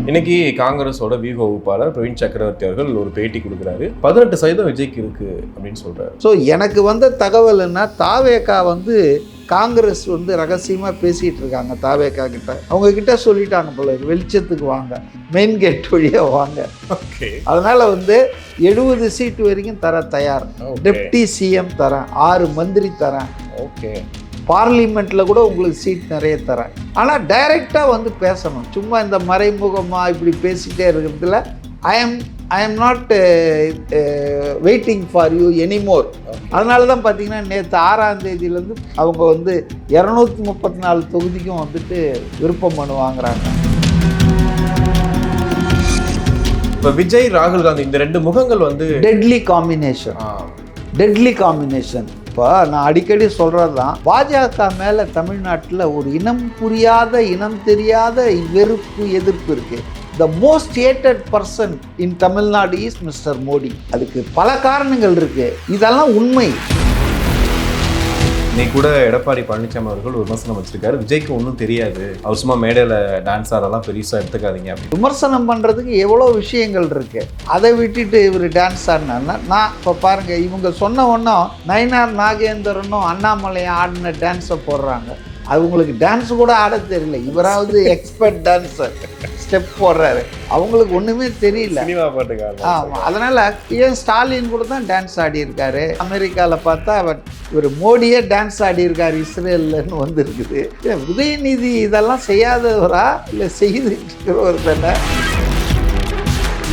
இன்னைக்கு காங்கிரஸோட வியூக வகுப்பாளர் பிரவீன் சக்கரவர்த்தி அவர்கள் ஒரு பேட்டி கொடுக்குறாரு. 18% விஜய்க்கு இருக்கு அப்படின்னு சொல்றாரு. ஸோ எனக்கு வந்த தகவல்னா தாவேகா காங்கிரஸ் ரகசியமாக பேசிகிட்டு இருக்காங்க. தாவேகா கிட்ட அவங்க கிட்ட சொல்லிட்டாங்க போல, வெளிச்சத்துக்கு வாங்க, மெயின் கேட் வழியாக வாங்க. ஓகே, அதனால 70 சீட்டு வரைக்கும் தர தயார். டெப்டி சிஎம் தரேன், 6 மந்திரி தரேன். ஓகே, பார்லிமெண்ட்டில் கூட உங்களுக்கு சீட் நிறைய தரேன். ஆனால் டைரெக்டாக பேசணும். சும்மா இந்த மறைமுகமாக இப்படி பேசிகிட்டே இருக்கிறதுல I am not waiting for you anymore. அதனால தான் பார்த்தீங்கன்னா நேற்று 6ஆம் தேதியிலேருந்து அவங்க 234 தொகுதிக்கும் விருப்பம் மனு வாங்குறாங்க. இப்போ விஜய் ராகுல் காந்தி இந்த 2 முகங்கள் டெட்லி காம்பினேஷன். இப்போ நான் அடிக்கடி சொல்கிறது தான், பாஜக மேலே தமிழ்நாட்டில் ஒரு இனம் புரியாத, இனம் தெரியாத வெறுப்பு, எதிர்ப்பு இருக்குது. The most hated person in Tamil Nadu is mister Modi. அதுக்கு பல காரணங்கள் இருக்குது, இதெல்லாம் உண்மை. இன்னைக்கு கூட எடப்பாடி பழனிசாமி அவர்கள் ஒரு விமர்சனம் வச்சிருக்காரு, விஜய்க்கு ஒன்றும் தெரியாது, அவர் சும்மா மேடையில் டான்ஸ் ஆடலாம், பெருசாக எடுத்துக்காதீங்க அப்படின்னு. விமர்சனம் பண்ணுறதுக்கு எவ்வளோ விஷயங்கள் இருக்குது. அதை விட்டுட்டு இவர் டான்ஸ் ஆடினா, நான் இப்போ பாருங்கள், இவங்க சொன்ன ஒன்றும் நயினார் நாகேந்திரனும் அண்ணாமலையும் ஆடின டான்ஸை போடுறாங்க. அது உங்களுக்கு டான்ஸ் கூட ஆட தெரியல. இவராவது எக்ஸ்பர்ட் டான்ஸர், ஸ்டெப் போடுறாரு, அவங்களுக்கு ஒன்றுமே தெரியல. ஆமாம், அதனால் ஏன் ஸ்டாலின் கூட தான் டான்ஸ் ஆடியிருக்காரு. அமெரிக்காவில் பார்த்தா இவர் மோடியே டான்ஸ் ஆடியிருக்காரு இஸ்ரேல்னு வந்துருக்குது. உதயநிதி இதெல்லாம் செய்யாதவரா இல்லை செய்துருக்கிறவர் தானே?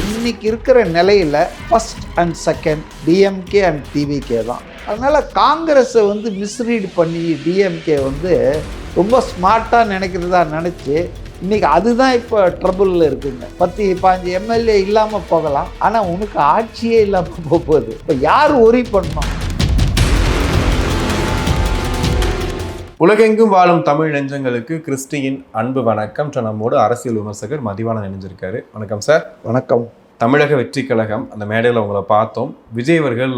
இன்னைக்கு இருக்கிற நிலையில் first and second DMK and TVK தான். அதனால் காங்கிரஸை மிஸ்ரீட் பண்ணி டிஎம்கே ரொம்ப ஸ்மார்ட்டாக நினச்சி இன்றைக்கி அதுதான் இப்போ ட்ரபுளில் இருக்குங்க. 10-15 எம்எல்ஏ இல்லாமல் போகலாம், ஆனால் உனக்கு ஆட்சியே இல்லாமல் போகுது. இப்போ யார் ஒரி பண்ணணும்? உலகெங்கும் வாழும் தமிழ் நெஞ்சங்களுக்கு கிறிஸ்டியின் அன்பு வணக்கம். நம்மோடு அரசியல் விமர்சகர் மதிவாணன் இணைஞ்சிருக்காரு. வணக்கம் சார். வணக்கம். தமிழக வெற்றி கழகம் அந்த மேடையில் உங்களை பார்த்தோம். விஜய் அவர்கள்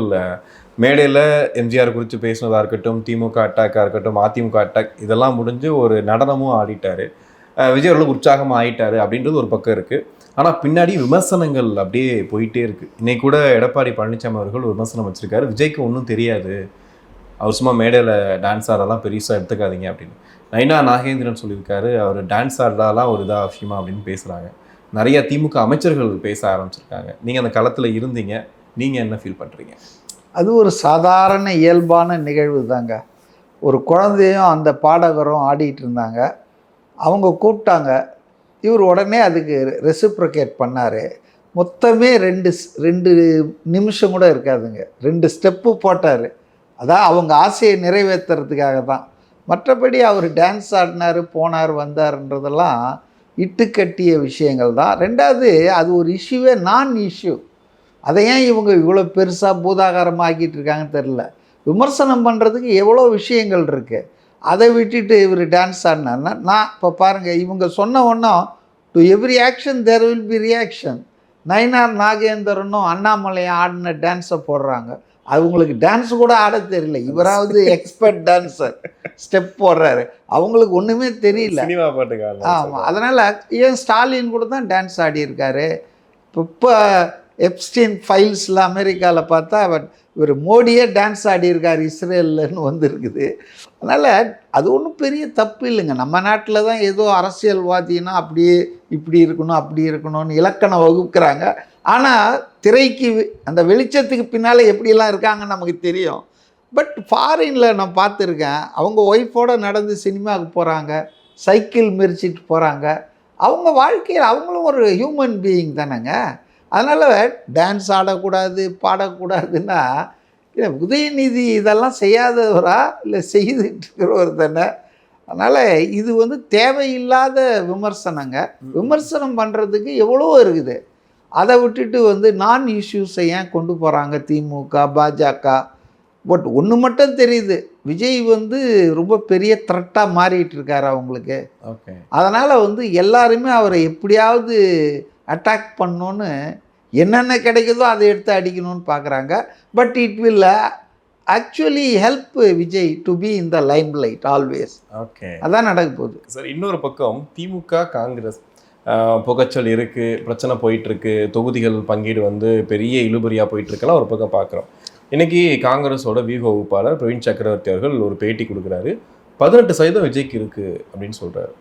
மேடையில் எம்ஜிஆர் குறித்து பேசினதாக இருக்கட்டும், திமுக அட்டாக்காக இருக்கட்டும், அதிமுக அட்டாக், இதெல்லாம் முடிஞ்சு ஒரு நடனமும் ஆடிட்டார். விஜய் அவர்கள் உற்சாகமாக ஆகிட்டார் அப்படின்றது ஒரு பக்கம் இருக்குது. ஆனால் பின்னாடி விமர்சனங்கள் அப்படியே போயிட்டே இருக்குது. இன்னைக்கு கூட எடப்பாடி பழனிசாமி அவர்கள் ஒரு விமர்சனம் வச்சுருக்காரு, விஜய்க்கு ஒன்றும் தெரியாது, அவர் சும்மா மேடையில் டான்ஸ் ஆடலாம், பெருசாக எடுத்துக்காதீங்க அப்படின்னு. நயினார் நாகேந்திரன் சொல்லியிருக்காரு, அவர் டான்ஸ் ஆடலாம் ஒரு இதாக விஷயமா அப்படின்னு பேசுகிறாங்க. நிறைய திமுக அமைச்சர்கள் பேச ஆரம்பிச்சிருக்காங்க. நீங்கள் அந்த களத்தில் இருந்தீங்க, நீங்கள் என்ன ஃபீல் பண்ணுறீங்க? அது ஒரு சாதாரண இயல்பான நிகழ்வு தாங்க. ஒரு குழந்தையும் அந்த பாடகரும் ஆடிட்டு இருந்தாங்க, அவங்க கூப்பிட்டாங்க, இவர் உடனே அதுக்கு ரெசிப்ரிகேட் பண்ணார். மொத்தமே 2 நிமிஷம் கூட இருக்காதுங்க, 2 ஸ்டெப்பு போட்டார். அதான் அவங்க ஆசையை நிறைவேற்றுறதுக்காக தான். மற்றபடி அவர் டான்ஸ் ஆடினார், போனார், வந்தார்ன்றதெல்லாம் இட்டுக்கட்டிய விஷயங்கள் தான். ரெண்டாவது, அது ஒரு இஷ்யூவே நான் இஷ்யூ. அதை ஏன் இவங்க இவ்வளோ பெருசாக பூதாகாரமாக ஆக்கிட்டு இருக்காங்கன்னு தெரில. விமர்சனம் பண்ணுறதுக்கு எவ்வளோ விஷயங்கள் இருக்குது. அதை விட்டுட்டு இவர் டான்ஸ் ஆடினார்னா, நான் இப்போ பாருங்கள், இவங்க சொன்ன ஒன்றும் to every action there will be reaction. Nainar நாகேந்திரனும் அண்ணாமலையும் ஆடின டான்ஸை போடுறாங்க. அது உங்களுக்கு டான்ஸ் கூட ஆட தெரியல. இவராவது எக்ஸ்பர்ட் டான்ஸர், ஸ்டெப் போடுறாரு, அவங்களுக்கு ஒன்றுமே தெரியல. ஆமாம், அதனால் ஏன் ஸ்டாலின் கூட தான் டான்ஸ் ஆடியிருக்காரு. இப்போ எப்ஸ்டீன் ஃபைல்ஸில் அமெரிக்காவில் பார்த்தா இவர் மோடியே டான்ஸ் ஆடியிருக்கார் இஸ்ரேல்னு வந்துருக்குது. அதனால் அது ஒன்றும் பெரிய தப்பு இல்லைங்க. நம்ம நாட்டில் தான் ஏதோ அரசியல்வாதினா அப்படியே இப்படி இருக்கணும், அப்படி இருக்கணும்னு இலக்கணம் வகுக்கிறாங்க. ஆனால் திரைக்கு அந்த வெளிச்சத்துக்கு பின்னால் எப்படிலாம் இருக்காங்கன்னு நமக்கு தெரியும். பட் ஃபாரினில் நான் பார்த்துருக்கேன், அவங்க ஒய்ஃபோடு நடந்து சினிமாவுக்கு போகிறாங்க, சைக்கிள் மெரிச்சிட்டு போகிறாங்க. அவங்க வாழ்க்கையில் அவங்களும் ஒரு ஹியூமன் பீயிங் தானேங்க. அதனால் டான்ஸ் ஆடக்கூடாது, பாடக்கூடாதுன்னா உதயநிதி இதெல்லாம் செய்யாதவரா இல்லை செய்துட்டு இருக்கிறவர் தானே. அதனால் இது தேவையில்லாத விமர்சனங்க. விமர்சனம் பண்ணுறதுக்கு எவ்வளோ இருக்குது. அதை விட்டுட்டு நான் இஷ்யூஸை ஏன் கொண்டு போகிறாங்க திமுக, பாஜக. பட் ஒன்று மட்டும் தெரியுது, விஜய் ரொம்ப பெரிய த்ரெட்டாக மாறிட்டு இருக்காரு அவங்களுக்கு. ஓகே, அதனால் எல்லாருமே அவரை எப்படியாவது அட்டாக் பண்ணணுன்னு என்னென்ன கிடைக்குதோ அதை எடுத்து அடிக்கணும்னு பார்க்குறாங்க. But it will actually help Vijay to be in the Lime light always. Okay, அதான் நடக்க போகுது சார். இன்னொரு பக்கம் திமுக காங்கிரஸ் புகைச்சல் இருக்குது, பிரச்சனை போயிட்டுருக்கு, தொகுதிகள் பங்கீடு வந்து பெரிய இழுபறியாக போயிட்டுருக்கெல்லாம் ஒரு பக்கம் பார்க்குறோம். இன்றைக்கி காங்கிரஸோட வியூக வகுப்பாளர் பிரவீன் சக்கரவர்த்தி அவர்கள் ஒரு பேட்டி கொடுக்குறாரு. 18% விஜய்க்கு இருக்குது அப்படின்னு சொல்கிறாரு.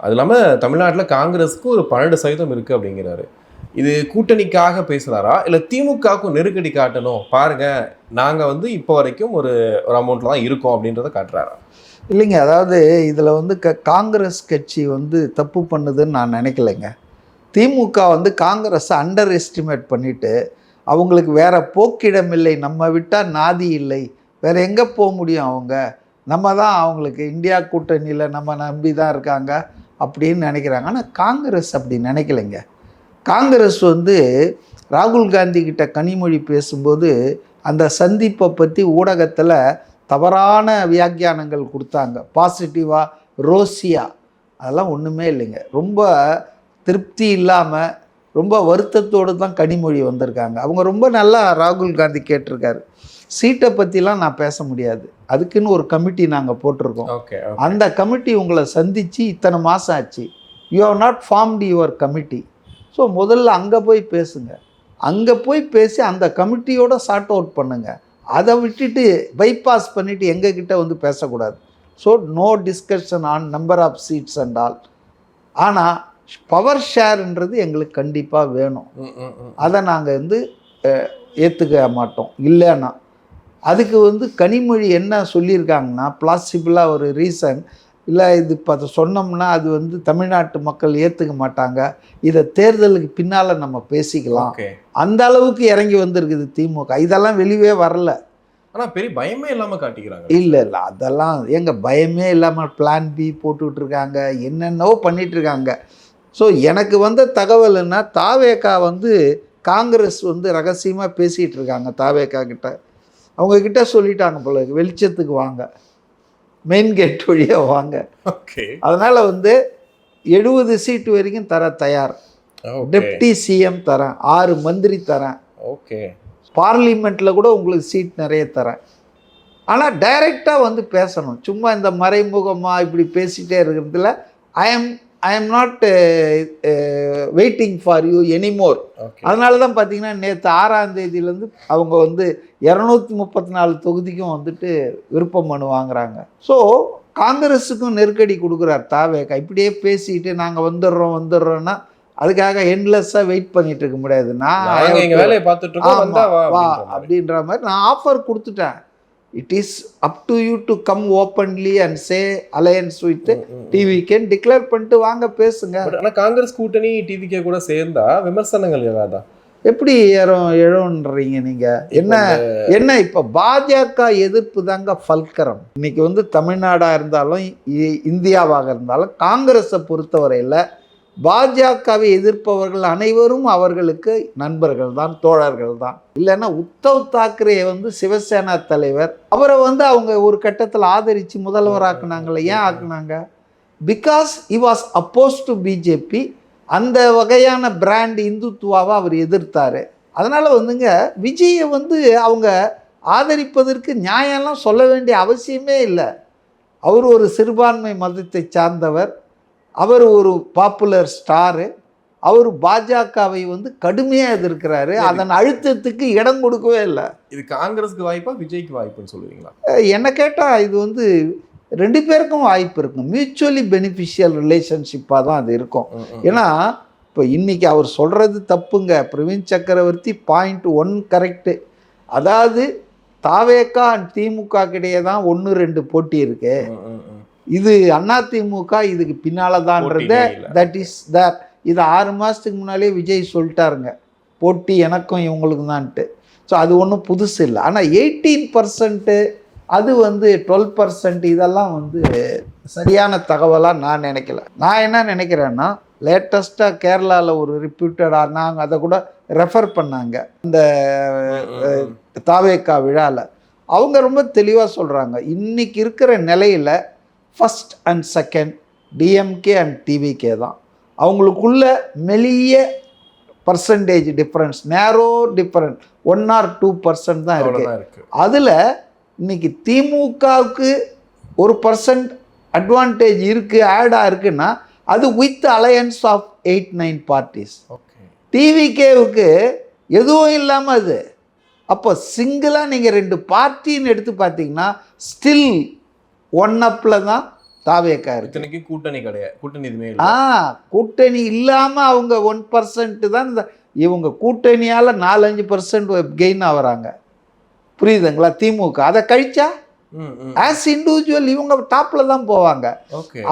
அது இல்லாமல் தமிழ்நாட்டில் காங்கிரஸுக்கு ஒரு 12% இருக்குது அப்படிங்கிறாரு. இது கூட்டணிக்காக பேசுகிறாரா இல்லை திமுகவுக்கும் நெருக்கடி காட்டணும், பாருங்கள் நாங்கள் வந்து இப்போ வரைக்கும் ஒரு அமௌண்ட்டில் தான் இருக்கோம் அப்படின்றத காட்டுறாரா? இல்லைங்க, அதாவது இதில் வந்து காங்கிரஸ் கட்சி வந்து தப்பு பண்ணுதுன்னு நான் நினைக்கலைங்க. திமுக வந்து காங்கிரஸை அண்டர் எஸ்டிமேட் பண்ணிவிட்டு அவங்களுக்கு வேறு போக்கிடமில்லை, நம்ம விட்டால் நாதி இல்லை, வேறு எங்கே போக முடியும், அவங்க நம்ம தான் அவங்களுக்கு இந்தியா கூட்டணியில் நம்ம நம்பி தான் இருக்காங்க அப்படின்னு நினைக்கிறாங்க. ஆனால் காங்கிரஸ் அப்படி நினைக்கலைங்க. காங்கிரஸ் வந்து ராகுல் காந்தி கிட்ட கனிமொழி பேசும்போது அந்த சந்திப்பை பற்றி ஊடகத்தில் தவறான வியாக்கியானங்கள் கொடுத்தாங்க. பாசிட்டிவாக ரோசியா அதெல்லாம் ஒன்றுமே இல்லைங்க. ரொம்ப திருப்தி இல்லாமல் ரொம்ப வருத்தத்தோடு தான் கனிமொழி வந்திருக்காங்க. அவங்க ரொம்ப நல்லா ராகுல் காந்தி கேட்டிருக்காரு. சீட்டை பற்றிலாம் நான் பேச முடியாது, அதுக்குன்னு ஒரு கமிட்டி நாங்கள் போட்டிருக்கோம். அந்த கமிட்டி உங்களை சந்தித்து இத்தனை மாதம் ஆச்சு, you have not formed your committee. So முதல்ல அங்கே போய் பேசுங்க, அங்கே போய் பேசி அந்த கமிட்டியோட சார்ட் அவுட் பண்ணுங்கள். அதை விட்டுட்டு பைபாஸ் பண்ணிவிட்டு எங்ககிட்ட வந்து பேசக்கூடாது. So no discussion on number of seats and all. ஆனால் பவர் ஷேர்ன்றது எங்களுக்கு கண்டிப்பாக வேணும். அதை நாங்கள் வந்து ஏற்றுக்க மாட்டோம். இல்லைன்னா அதுக்கு வந்து கனிமொழி என்ன சொல்லியிருக்காங்கன்னா, பிளாசிபிளாக ஒரு ரீசன் இல்லை, இது இப்போ அதை சொன்னோம்னா அது வந்து தமிழ்நாட்டு மக்கள் ஏற்றுக்க மாட்டாங்க, இதை தேர்தலுக்கு பின்னால் நம்ம பேசிக்கலாம், அந்த அளவுக்கு இறங்கி வந்திருக்குது திமுக. இதெல்லாம் வெளியே வரல. ஆனால் பெரிய பயமே இல்லாமல் காட்டிக்கிறாங்க. இல்லை அதெல்லாம் எங்கள் பயமே இல்லாமல் பிளான் பி போட்டுக்கிட்டு இருக்காங்க, என்னென்னவோ பண்ணிகிட்ருக்காங்க. ஸோ எனக்கு வந்த தகவல்னா தாவேகா வந்து காங்கிரஸ் வந்து ரகசியமாக பேசிகிட்டு இருக்காங்க. தாவேகா கிட்ட அவங்கக்கிட்ட சொல்லிட்டாங்க போல, வெளிச்சத்துக்கு வாங்க, மெயின் கேட் வழியாக வாங்க. அதனால் வந்து 70 சீட்டு வரைக்கும் தர தயார், டெப்டி சிஎம் தரேன், 6 மந்திரி தரேன், பார்லிமெண்ட்டில் கூட உங்களுக்கு சீட் நிறைய தரேன். ஆனால் டைரெக்டாக வந்து பேசணும், சும்மா இந்த மறைமுகமாக இப்படி பேசிகிட்டே இருக்கிறதுல I am not waiting for you anymore. அதனால தான் பார்த்தீங்கன்னா நேற்று 6ஆம் தேதியிலேருந்து அவங்க வந்து 234 தொகுதிக்கும் வந்துட்டு விருப்ப மனு வாங்குறாங்க. ஸோ காங்கிரஸுக்கும் நெருக்கடி கொடுக்குறார் தாவேகா. இப்படியே பேசிக்கிட்டு நாங்கள் வந்துடுறோன்னா அதுக்காக என்லெஸ்ஸாக வெயிட் பண்ணிட்டு இருக்க முடியாது. நான் வேலையை பார்த்துட்டு வா அப்படின்ற மாதிரி நான் ஆஃபர் கொடுத்துட்டேன். It is up to you to come openly and say alliance with TVK declare பண்ணிட்டு வாங்க பேசுங்க. ஆனால் காங்கிரஸ் கூட்டணி டிவிகே கூட சேர்ந்தா விமர்சனங்கள் ஏதாதா எப்படி எழுன்றீங்க நீங்கள்? என்ன இப்போ பாஜக எதிர்ப்பு தாங்க ஃபல்கரம். இன்னைக்கு வந்து தமிழ்நாடாக இருந்தாலும் இந்தியாவாக இருந்தாலும் காங்கிரஸை பொறுத்தவரையில் பாஜகவை எதிர்ப்பவர்கள் அனைவரும் அவர்களுக்கு நண்பர்கள் தான், தோழர்கள் தான். இல்லைன்னா உத்தவ் தாக்கரே வந்து சிவசேனா தலைவர், அவரை வந்து அவங்க ஒரு கட்டத்தில் ஆதரித்து முதல்வர் ஆக்குனாங்களே. ஏன் ஆக்குனாங்க? Because he was oppose to BJP. அந்த வகையான பிராண்ட் இந்துத்துவாவை அவர் எதிர்த்தார். அதனால் வந்துங்க விஜயை வந்து அவங்க ஆதரிப்பதற்கு நியாயம்லாம் சொல்ல வேண்டிய அவசியமே இல்லை. அவர் ஒரு சிறுபான்மை மதத்தை சார்ந்தவர், அவர் ஒரு பாப்புலர் ஸ்டாரு, அவர் பாஜகவை வந்து கடுமையாக எதிர்க்கிறாரு. அதன் அழுத்தத்துக்கு இடம் கொடுக்கவே இல்லை. இது காங்கிரஸுக்கு வாய்ப்பா விஜய்க்கு வாய்ப்புன்னு சொல்லுவீங்களா? என்ன கேட்டால் இது வந்து 2 பேருக்கும் வாய்ப்பு இருக்கும். மியூச்சுவலி பெனிஃபிஷியல் ரிலேஷன்ஷிப்பாக தான் அது இருக்கும். ஏன்னா இப்போ இன்றைக்கி அவர் சொல்கிறது தப்புங்க. பிரவீன் சக்கரவர்த்தி .1 கரெக்டு. அதாவது தாவேகா அண்ட் திமுக கிடையே தான் 1-2 போட்டி இருக்கு. இது அதிமுக இதுக்கு பின்னால் தான்றது தட் இஸ் தட். இது 6 மாதத்துக்கு முன்னாலே விஜய் சொல்லிட்டாருங்க, போட்டி எனக்கும் இவங்களுக்கும் தான்ட்டு. ஸோ அது ஒன்றும் புதுசு இல்லை. ஆனால் 18% அது வந்து 12% இதெல்லாம் வந்து சரியான தகவலாக நான் நினைக்கல. நான் என்ன நினைக்கிறேன்னா, லேட்டஸ்ட்டாக கேரளாவில் ஒரு ரிப்யூட்டடாக நாங்கள் அதை கூட ரெஃபர் பண்ணாங்க இந்த தாவேகா விழாவில். அவங்க ரொம்ப தெளிவாக சொல்கிறாங்க, இன்றைக்கி இருக்கிற நிலையில் first and second DMK and TVK தான். அவங்களுக்குள்ள மெலிய பர்சன்டேஜ் டிஃப்ரென்ஸ், நேரோ டிஃப்ரெண்ட் 1 or 2% தான் இருக்குது. அதில் இன்றைக்கி திமுகவுக்கு 1% அட்வான்டேஜ் இருக்குது, ஆடாக இருக்குன்னா அது with alliance of 8-9 parties. Okay. டிவிகேவுக்கு எதுவும் இல்லாமல் அது. அப்போ சிங்கிளாக நீங்கள் 2 பார்ட்டின்னு எடுத்து பார்த்தீங்கன்னா ஸ்டில் ஒன் அப்பில் தான் தாவேக்கா இருக்கு. இத்தனைக்கு கூட்டணி கிடையாது, கூட்டணி எதுவுமே இல்லை. கூட்டணி இல்லாமல் அவங்க 1% தான் இவங்க கூட்டணியால் 4-5% கெயின் ஆகிறாங்க. புரியுதுங்களா? திமுக அதை கழிச்சா ஆஸ் இண்டிவிஜுவல் இவங்க டாப்பில் தான் போவாங்க.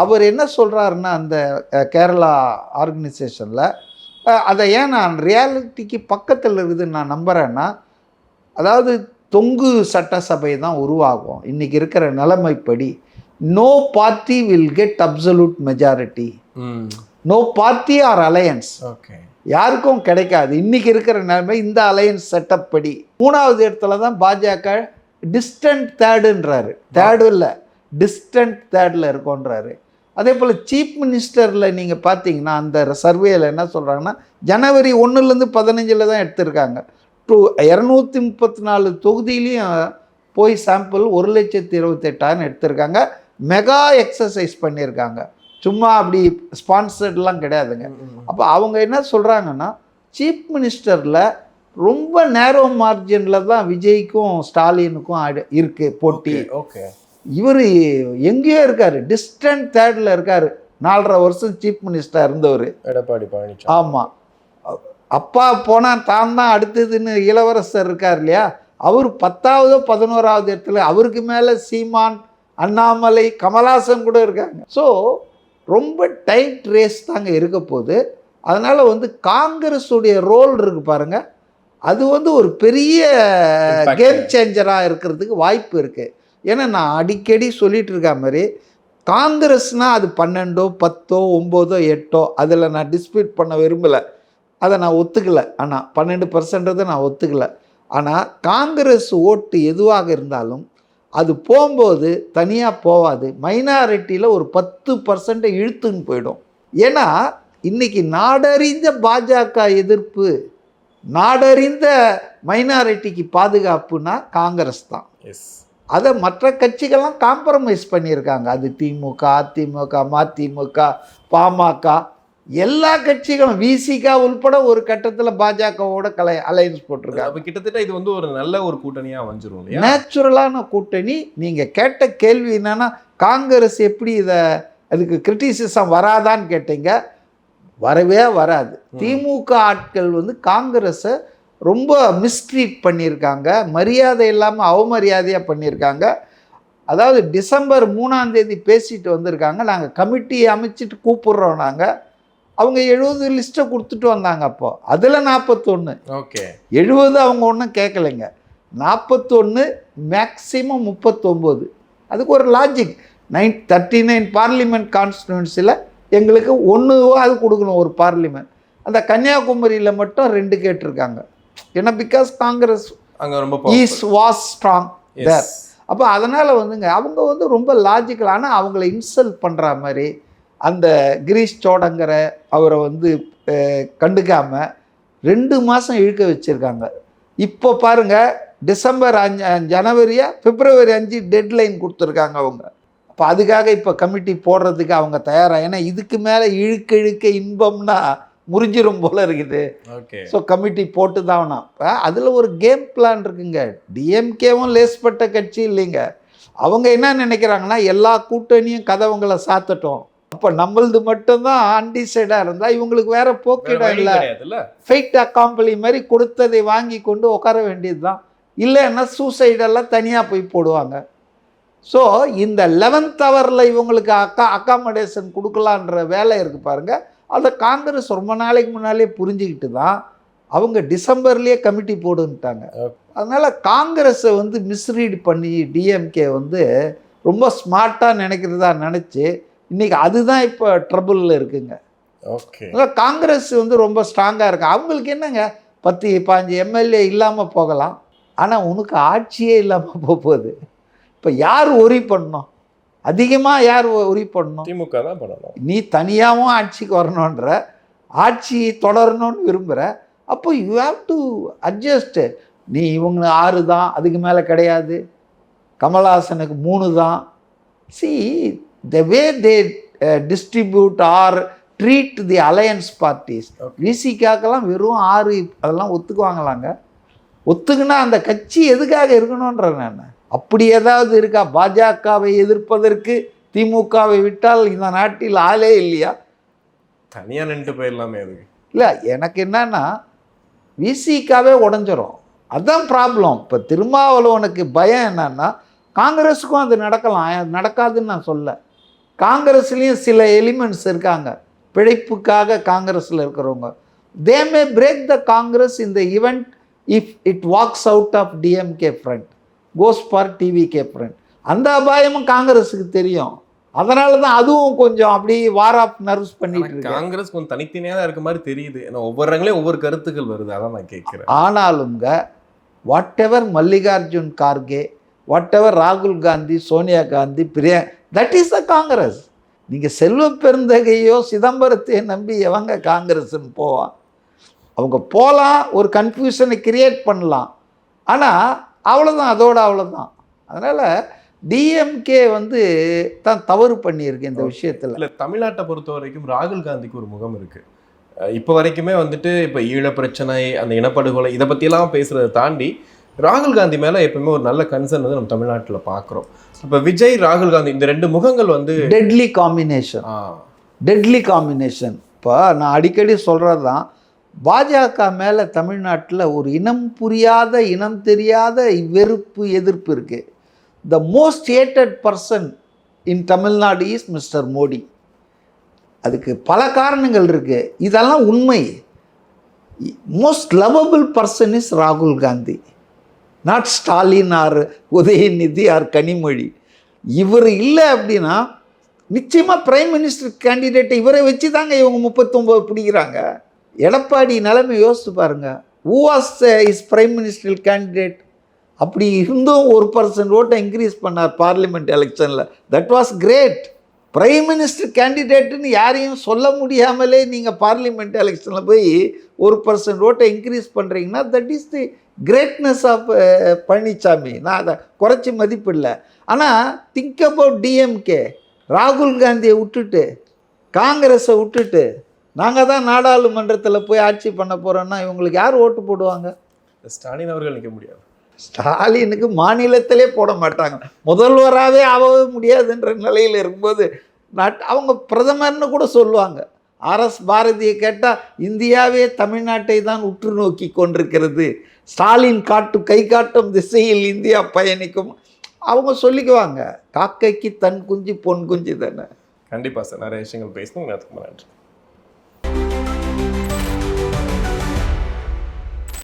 அவர் என்ன சொல்கிறாருன்னா அந்த கேரளா ஆர்கனைசேஷனில் அதை ஏன் நான் ரியாலிட்டிக்கு பக்கத்தில் இருக்குதுன்னு நான் நம்புகிறேன்னா, அதாவது தொங்கு சட்டசபை தான் உருவாகும் இன்றைக்கி இருக்கிற நிலைமைப்படி. No party will get absolute majority. No party or alliance யாருக்கும் கிடைக்காது இன்றைக்கி இருக்கிற நிலைமை. இந்த அலையன்ஸ் செட்டப் படி 3வது இடத்துல தான் பாஜக டிஸ்டன்ட் தேர்டுன்றாரு. தேர்டு இல்லை, டிஸ்டன்ட் தேர்டில் இருக்கோன்றாரு. அதே போல் சீஃப் மினிஸ்டரில் நீங்கள் பார்த்தீங்கன்னா அந்த சர்வேயில் என்ன சொல்கிறாங்கன்னா, ஜனவரி 1லேருந்து 15 தான் எடுத்திருக்காங்க. 234 தொகுதியிலையும் போய் சாம்பிள் 1,28,000 எடுத்திருக்காங்க. மெகா எக்ஸசைஸ் பண்ணியிருக்காங்க, சும்மா அப்படி ஸ்பான்சர்ட்லாம் கிடையாதுங்க. அப்போ அவங்க என்ன சொல்கிறாங்கன்னா, சீஃப் மினிஸ்டரில் ரொம்ப நேரோ மார்ஜினில் தான் விஜய்க்கும் ஸ்டாலினுக்கும் இருக்குது போட்டி. ஓகே. இவர் எங்கேயோ இருக்கார், டிஸ்டன்ட் தேர்டில் இருக்கார். 4.5 வருஷம் சீஃப் மினிஸ்டர் இருந்தவர் எடப்பாடி பழனிசாமி. ஆமாம், அப்பா போனால் தான் தான் அடுத்ததுன்னு இளவரசர் இருக்கார் இல்லையா, அவர் 10வது 11வது இடத்துல. அவருக்கு மேலே சீமான், அண்ணாமலை, கமலாசன் கூட இருக்காங்க. ஸோ ரொம்ப டைட் ரேஸ் தாங்க இருக்க போகுது. அதனால் காங்கிரஸுடைய ரோல் இருக்குது பாருங்கள், அது ஒரு பெரிய கேம் சேஞ்சராக இருக்கிறதுக்கு வாய்ப்பு இருக்குது. ஏன்னா நான் அடிக்கடி சொல்லிகிட்டு இருக்க மாதிரி, காங்கிரஸ்னால் அது 12, 10, 9, 8 அதில் நான் டிஸ்பியூட் பண்ண விரும்பலை, அதை நான் ஒத்துக்கலை. ஆனால் 12% நான் ஒத்துக்கலை. ஆனால் காங்கிரஸ் ஓட்டு எதுவாக இருந்தாலும் அது போகும்போது தனியாக போகாது, மைனாரிட்டியில் ஒரு 10% இழுத்துன்னு போயிடும். ஏன்னா இன்றைக்கி நாடறிந்த பாஜக எதிர்ப்பு, நாடறிந்த மைனாரிட்டிக்கு பாதுகாப்புனா காங்கிரஸ் தான். அதை மற்ற கட்சிகள்லாம் காம்ப்ரமைஸ் பண்ணியிருக்காங்க. அது திமுக, அதிமுக, மதிமுக, பாமக, எல்லா கட்சிகளும், விசிகா உள்பட ஒரு கட்டத்தில் பாஜகவோட அலையன்ஸ் போட்டிருக்காங்க. அப்போ கிட்டத்தட்ட இது ஒரு நல்ல ஒரு கூட்டணியாக வந்துடும் இல்லையா? நேச்சுரலான கூட்டணி. நீங்கள் கேட்ட கேள்வி என்னன்னா, காங்கிரஸ் எப்படி அதுக்கு கிரிட்டிசிசம் வராதான்னு கேட்டீங்க. வரவே வராது. திமுக ஆட்கள் காங்கிரஸை ரொம்ப மிஸ்ட்ரீட் பண்ணியிருக்காங்க, மரியாதை இல்லாமல் அவமரியாதையாக பண்ணியிருக்காங்க. அதாவது டிசம்பர் 3ஆம் தேதி பேசிட்டு வந்திருக்காங்க, நாங்கள் கமிட்டி அமைச்சிட்டு கூப்பிட்றோம் நாங்கள். அவங்க 70 லிஸ்ட்டை கொடுத்துட்டு வந்தாங்க. அப்போ அதில் 41. ஓகே. 70 அவங்க ஒன்றும் கேட்கலைங்க, 41 மேக்சிமம் 39. அதுக்கு ஒரு லாஜிக். 39 பார்லிமெண்ட் கான்ஸ்டிடுவன்சியில் எங்களுக்கு 1 அது கொடுக்கணும் ஒரு பார்லிமெண்ட். அந்த கன்னியாகுமரியில் மட்டும் 2 கேட்டிருக்காங்க. ஏன்னா பிகாஸ் காங்கிரஸ் அங்கே ரொம்ப வாஸ் ஸ்ட்ராங் தேர். அப்போ அதனால் அவங்க ரொம்ப லாஜிக்கல். ஆனால் அவங்கள இன்சல்ட் பண்ணுற மாதிரி அந்த கிரீஷ் சோடங்கிற அவரை கண்டுக்காமல் 2 மாதம் இழுக்க வச்சுருக்காங்க. இப்போ பாருங்கள், டிசம்பர் 5 ஜனவரியா பிப்ரவரி 5 டெட்லைன் கொடுத்துருக்காங்க அவங்க. அப்போ அதுக்காக இப்போ கமிட்டி போடுறதுக்கு அவங்க தயாராக. ஏன்னா இதுக்கு மேலே இழுக்க இழுக்க இன்பம்னா முறிஞ்சிரும் போல இருக்குது. ஓகே. ஸோ கமிட்டி போட்டு தான் வேணாம். இப்போ அதில் ஒரு கேம் பிளான் இருக்குங்க. டிஎம்கேவும் லேஸ்பட்ட கட்சி இல்லைங்க. அவங்க என்ன நினைக்கிறாங்கன்னா, எல்லா கூட்டணியும் கதவுங்களை சாத்தட்டும், அப்போ நம்மளது மட்டும்தான் அன்டிசைடாக இருந்தால் இவங்களுக்கு வேற போக்கிடம் இல்லை, ஃபைட் அக்காம்பலி மாதிரி கொடுத்ததை வாங்கி கொண்டு உட்கார வேண்டியது தான். இல்லைன்னா சூசைடெல்லாம் தனியாக போய் போடுவாங்க. ஸோ இந்த 11th ஹவரில் இவங்களுக்கு அக்காமடேஷன் கொடுக்கலான்ற வேலை இருக்குது பாருங்கள். அதை காங்கிரஸ் ரொம்ப நாளைக்கு முன்னாலே புரிஞ்சுக்கிட்டு தான் அவங்க டிசம்பர்லேயே கமிட்டி போடுன்ட்டாங்க. அதனால் காங்கிரஸை மிஸ்ரீட் பண்ணி டிஎம்கே ரொம்ப ஸ்மார்ட்டாக நினைக்கிறதா நினச்சி இன்றைக்கி அதுதான் இப்போ ட்ரபுளில் இருக்குங்க. ஓகே. காங்கிரஸ் ரொம்ப ஸ்ட்ராங்காக இருக்கு. அவங்களுக்கு என்னங்க 10-15 எம்எல்ஏ இல்லாமல் போகலாம், ஆனால் உனக்கு ஆட்சியே இல்லாமல் போகுது. இப்போ யார் ஒரி பண்ணணும்? அதிகமாக யார் ஒரி பண்ணணும்? திமுக தான் பண்ணணும். நீ தனியாகவும் ஆட்சிக்கு வரணுன்ற, ஆட்சி தொடரணும்னு விரும்புகிற, அப்போ யூ ஹாவ் டு அட்ஜஸ்ட். நீ இவங்க 6 தான், அதுக்கு மேலே கிடையாது. கமல்ஹாசனுக்கு 3 தான். See the way they distribute or treat the alliance parties. விசிகாக்கெல்லாம் வெறும் 6 அதெல்லாம் ஒத்துக்குவாங்களாங்க? ஒத்துக்குன்னா அந்த கட்சி எதுக்காக இருக்கணுன்ற நான் அப்படி ஏதாவது இருக்கா? பாஜகவை எதிர்ப்பதற்கு திமுகவை விட்டால் இந்த நாட்டில் ஆளே இல்லையா? தனியாக நின்று போயிடலாமே அதுக்கு. இல்லை, எனக்கு என்னன்னா விசிகாவே உடஞ்சிரும், அதுதான் ப்ராப்ளம். இப்போ திருமாவளவனுக்கு பயம் என்னன்னா காங்கிரஸுக்கும் அது நடக்கலாம், நடக்காதுன்னு நான் சொல்ல. காங்கிரஸ்லேயும் சில எலிமெண்ட்ஸ் இருக்காங்க பிழைப்புக்காக காங்கிரஸில் இருக்கிறவங்க. They may break the Congress in the event if it walks out of DMK front, goes for TVK front. அந்த அபாயமும் காங்கிரஸுக்கு தெரியும். அதனால தான் அதுவும் கொஞ்சம் அப்படி வார் ஆஃப் நர்வ்ஸ் பண்ணிட்டு இருக்கு. காங்கிரஸ் கொஞ்சம் தனித்தனியாக தான் இருக்க மாதிரி தெரியுது. ஏன்னா ஒவ்வொரு இடங்களையும் ஒவ்வொரு கருத்துக்கள் வருது, அதான் நான் கேட்குறேன். ஆனாலுங்க whatever Mallikarjun Kharge, whatever ராகுல் Gandhi, Sonia Gandhi, that is the Congress. நீங்கள் செல்வ பெருந்தகையோ சிதம்பரத்தையோ நம்பி எவங்க காங்கிரஸ்ன்னு போவான்? அவங்க போகலாம், ஒரு கன்ஃபியூஷனை கிரியேட் பண்ணலாம், ஆனால் அவ்வளோதான், அதோட அவ்வளோதான். அதனால் டிஎம்கே தான் தவறு பண்ணியிருக்கு இந்த விஷயத்தில். இல்லை, தமிழ்நாட்டை பொறுத்த வரைக்கும் ராகுல் காந்திக்கு ஒரு முகம் இருக்குது. இப்போ வரைக்குமே இப்போ ஈழ பிரச்சனை, அந்த இனப்படுகொலை, இதை பற்றியெல்லாம் பேசுகிறத தாண்டி ராகுல் காந்தி மேலே எப்பவுமே ஒரு நல்ல கன்சர்ன் நம்ம தமிழ்நாட்டில் பார்க்குறோம். இப்போ விஜய், ராகுல் காந்தி இந்த 2 முகங்கள் டெட்லி காம்பினேஷன், டெட்லி காம்பினேஷன். இப்போ நான் அடிக்கடி சொல்கிறது தான், பாஜக மேலே தமிழ்நாட்டில் ஒரு இனம் புரியாத, இனம் தெரியாத வெறுப்பு, எதிர்ப்பு இருக்குது. The most hated person in Tamil Nadu is mister Modi. அதுக்கு பல காரணங்கள் இருக்குது, இதெல்லாம் உண்மை. மோஸ்ட் லவபிள் பர்சன் இஸ் ராகுல் Gandhi, not Stalin or Udhayanidhi or Kanimozhi. இவர் இல்லை அப்படின்னா நிச்சயமாக பிரைம் மினிஸ்டர் கேண்டிடேட்டை இவரை வச்சு தாங்க இவங்க 39 பிடிக்கிறாங்க. எடப்பாடி நிலைமை யோசித்து பாருங்கள். Who was is prime minister candidate? அப்படி இருந்தும் 1% ஓட்டை இன்க்ரீஸ் பண்ணார் பார்லிமெண்ட் எலெக்ஷனில். That was great. Prime minister கேண்டிடேட்டுன்னு யாரையும் சொல்ல முடியாமலே நீங்கள் பார்லிமெண்ட் எலெக்ஷனில் போய் 1% ஓட்டை இன்க்ரீஸ் பண்ணுறீங்கன்னா that is the greatness of Palaniswami. நான் அதை குறைச்சி மதிப்பில்லை. ஆனால் திங்க் அபவுட் டிஎம்கே. ராகுல் காந்தியை விட்டுட்டு, காங்கிரஸை விட்டுட்டு நாங்கள் தான் நாடாளுமன்றத்தில் போய் ஆட்சி பண்ண போகிறோன்னா இவங்களுக்கு யார் ஓட்டு போடுவாங்க? ஸ்டாலின் அவர்கள் நிற்க முடியாது. ஸ்டாலினுக்கு மாநிலத்திலே போட மாட்டாங்க, முதல்வராகவே ஆகவே முடியாதுன்ற நிலையில் இருக்கும்போது அவங்க பிரதமர்னு கூட சொல்லுவாங்க. ஆர்எஸ் பாரதியை கேட்டால் இந்தியாவே தமிழ்நாட்டை தான் உற்று நோக்கி கொண்டிருக்கிறது, ஸ்டாலின் கை காட்டும் திசையில் இந்தியா பயணிக்கும் அவங்க சொல்லிக்குவாங்க. காக்கைக்கு தன் குஞ்சு பொன் குஞ்சு தானே. கண்டிப்பாக சார், நிறைய விஷயங்கள் பேசணும். நன்றி.